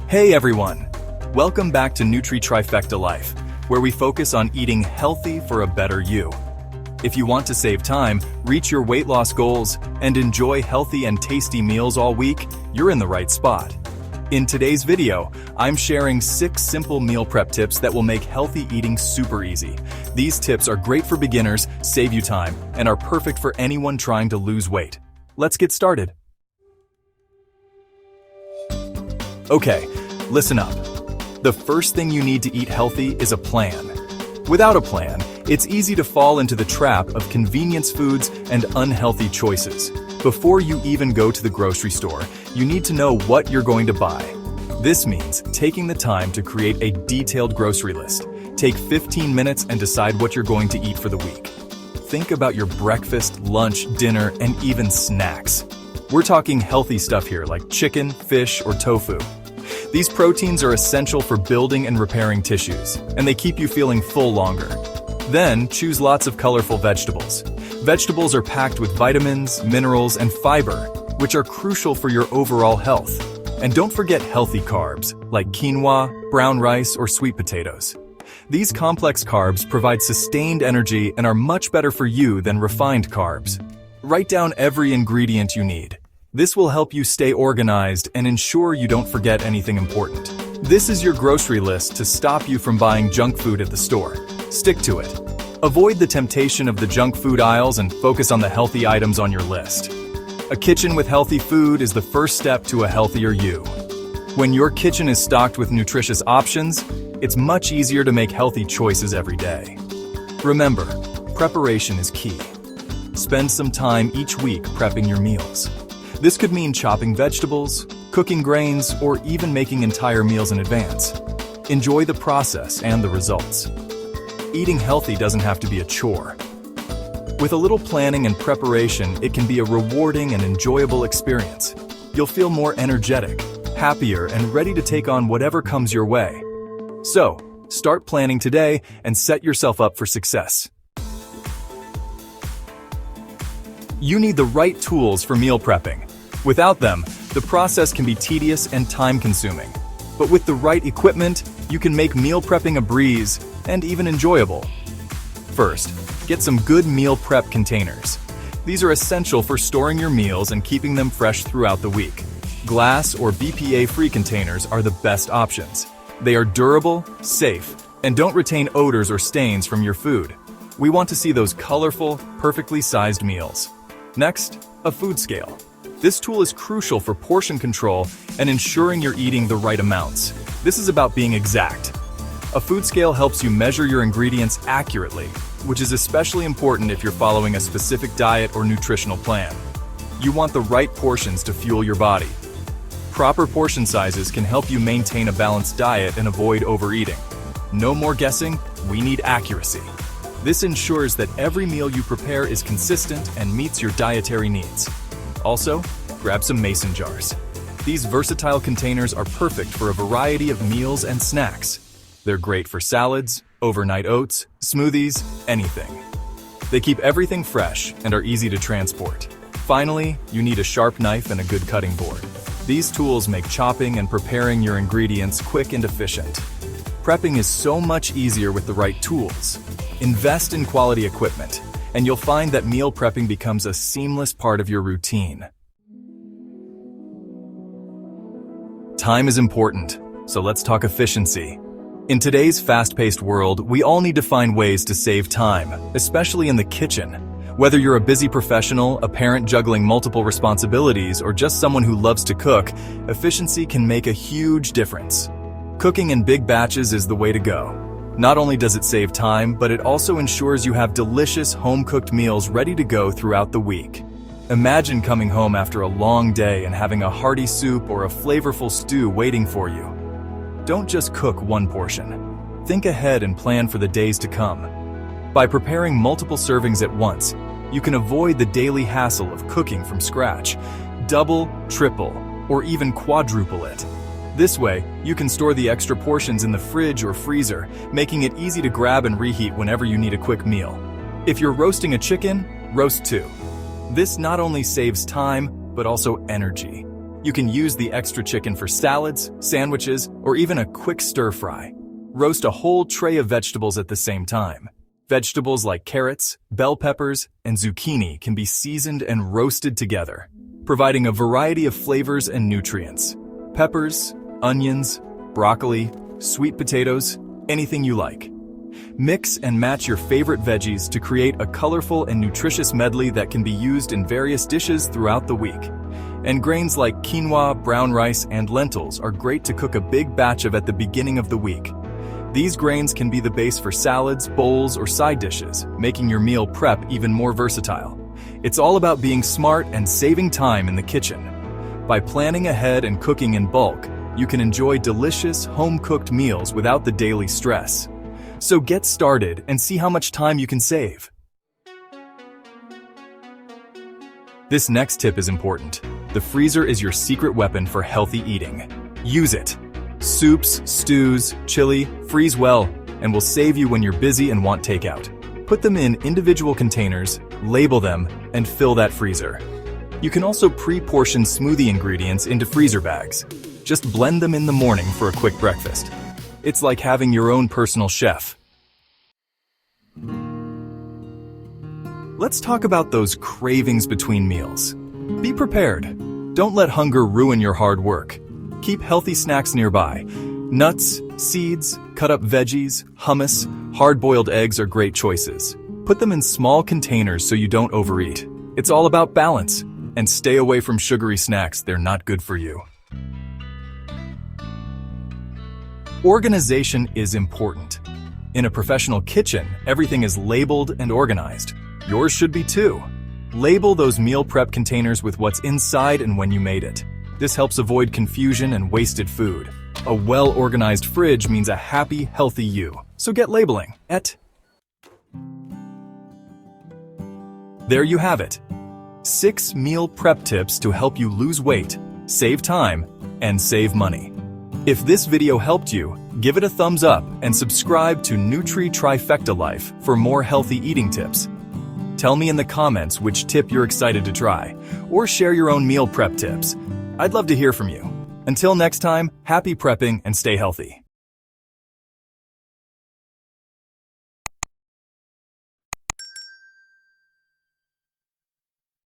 Hey everyone! Welcome back to NutriTrifectaLife, where we focus on eating healthy for a better you. If you want to save time, reach your weight loss goals, and enjoy healthy and tasty meals all week, you're in the right spot. In today's video, I'm sharing 6 simple meal prep tips that will make healthy eating super easy. These tips are great for beginners, save you time, and are perfect for anyone trying to lose weight. Let's get started. Okay, listen up. The first thing you need to eat healthy is a plan. Without a plan, it's easy to fall into the trap of convenience foods and unhealthy choices. Before you even go to the grocery store, you need to know what you're going to buy. This means taking the time to create a detailed grocery list. Take 15 minutes and decide what you're going to eat for the week. Think about your breakfast, lunch, dinner, and even snacks. We're talking healthy stuff here like chicken, fish, or tofu. These proteins are essential for building and repairing tissues, and they keep you feeling full longer. Then, choose lots of colorful vegetables. Vegetables are packed with vitamins, minerals, and fiber, which are crucial for your overall health. And don't forget healthy carbs, like quinoa, brown rice, or sweet potatoes. These complex carbs provide sustained energy and are much better for you than refined carbs. Write down every ingredient you need. This will help you stay organized and ensure you don't forget anything important. This is your grocery list to stop you from buying junk food at the store. Stick to it. Avoid the temptation of the junk food aisles and focus on the healthy items on your list. A kitchen with healthy food is the first step to a healthier you. When your kitchen is stocked with nutritious options, it's much easier to make healthy choices every day. Remember, preparation is key. Spend some time each week prepping your meals. This could mean chopping vegetables, cooking grains, or even making entire meals in advance. Enjoy the process and the results. Eating healthy doesn't have to be a chore. With a little planning and preparation, it can be a rewarding and enjoyable experience. You'll feel more energetic, happier, and ready to take on whatever comes your way. So, start planning today and set yourself up for success. You need the right tools for meal prepping. Without them, the process can be tedious and time-consuming. But with the right equipment, you can make meal prepping a breeze and even enjoyable. First, get some good meal prep containers. These are essential for storing your meals and keeping them fresh throughout the week. Glass or BPA-free containers are the best options. They are durable, safe, and don't retain odors or stains from your food. We want to see those colorful, perfectly sized meals. Next, a food scale. This tool is crucial for portion control and ensuring you're eating the right amounts. This is about being exact. A food scale helps you measure your ingredients accurately, which is especially important if you're following a specific diet or nutritional plan. You want the right portions to fuel your body. Proper portion sizes can help you maintain a balanced diet and avoid overeating. No more guessing, we need accuracy. This ensures that every meal you prepare is consistent and meets your dietary needs. Also, grab some mason jars. These versatile containers are perfect for a variety of meals and snacks. They're great for salads, overnight oats, smoothies, anything. They keep everything fresh and are easy to transport. Finally, you need a sharp knife and a good cutting board. These tools make chopping and preparing your ingredients quick and efficient. Prepping is so much easier with the right tools. Invest in quality equipment, and you'll find that meal prepping becomes a seamless part of your routine. Time is important, so let's talk efficiency. In today's fast-paced world, we all need to find ways to save time, especially in the kitchen. Whether you're a busy professional, a parent juggling multiple responsibilities, or just someone who loves to cook, efficiency can make a huge difference. Cooking in big batches is the way to go. Not only does it save time, but it also ensures you have delicious home-cooked meals ready to go throughout the week. Imagine coming home after a long day and having a hearty soup or a flavorful stew waiting for you. Don't just cook one portion. Think ahead and plan for the days to come. By preparing multiple servings at once, you can avoid the daily hassle of cooking from scratch. Double, triple, or even quadruple it. This way, you can store the extra portions in the fridge or freezer, making it easy to grab and reheat whenever you need a quick meal. If you're roasting a chicken, roast 2. This not only saves time, but also energy. You can use the extra chicken for salads, sandwiches, or even a quick stir-fry. Roast a whole tray of vegetables at the same time. Vegetables like carrots, bell peppers, and zucchini can be seasoned and roasted together, providing a variety of flavors and nutrients. Peppers, onions, broccoli, sweet potatoes, anything you like. Mix and match your favorite veggies to create a colorful and nutritious medley that can be used in various dishes throughout the week. And grains like quinoa, brown rice, and lentils are great to cook a big batch of at the beginning of the week. These grains can be the base for salads, bowls, or side dishes, making your meal prep even more versatile. It's all about being smart and saving time in the kitchen. By planning ahead and cooking in bulk, you can enjoy delicious, home-cooked meals without the daily stress. So get started and see how much time you can save. This next tip is important. The freezer is your secret weapon for healthy eating. Use it. Soups, stews, chili, freeze well, and will save you when you're busy and want takeout. Put them in individual containers, label them, and fill that freezer. You can also pre-portion smoothie ingredients into freezer bags. Just blend them in the morning for a quick breakfast. It's like having your own personal chef. Let's talk about those cravings between meals. Be prepared. Don't let hunger ruin your hard work. Keep healthy snacks nearby. Nuts, seeds, cut-up veggies, hummus, hard-boiled eggs are great choices. Put them in small containers so you don't overeat. It's all about balance. And stay away from sugary snacks, they're not good for you. Organization is important. In a professional kitchen, everything is labeled and organized. Yours should be too. Label those meal prep containers with what's inside and when you made it. This helps avoid confusion and wasted food. A well-organized fridge means a happy, healthy you. So get labeling. There you have it. 6 meal prep tips to help you lose weight, save time, and save money. If this video helped you, give it a thumbs up and subscribe to NutriTrifectaLife for more healthy eating tips. Tell me in the comments which tip you're excited to try, or share your own meal prep tips. I'd love to hear from you. Until next time, happy prepping and stay healthy.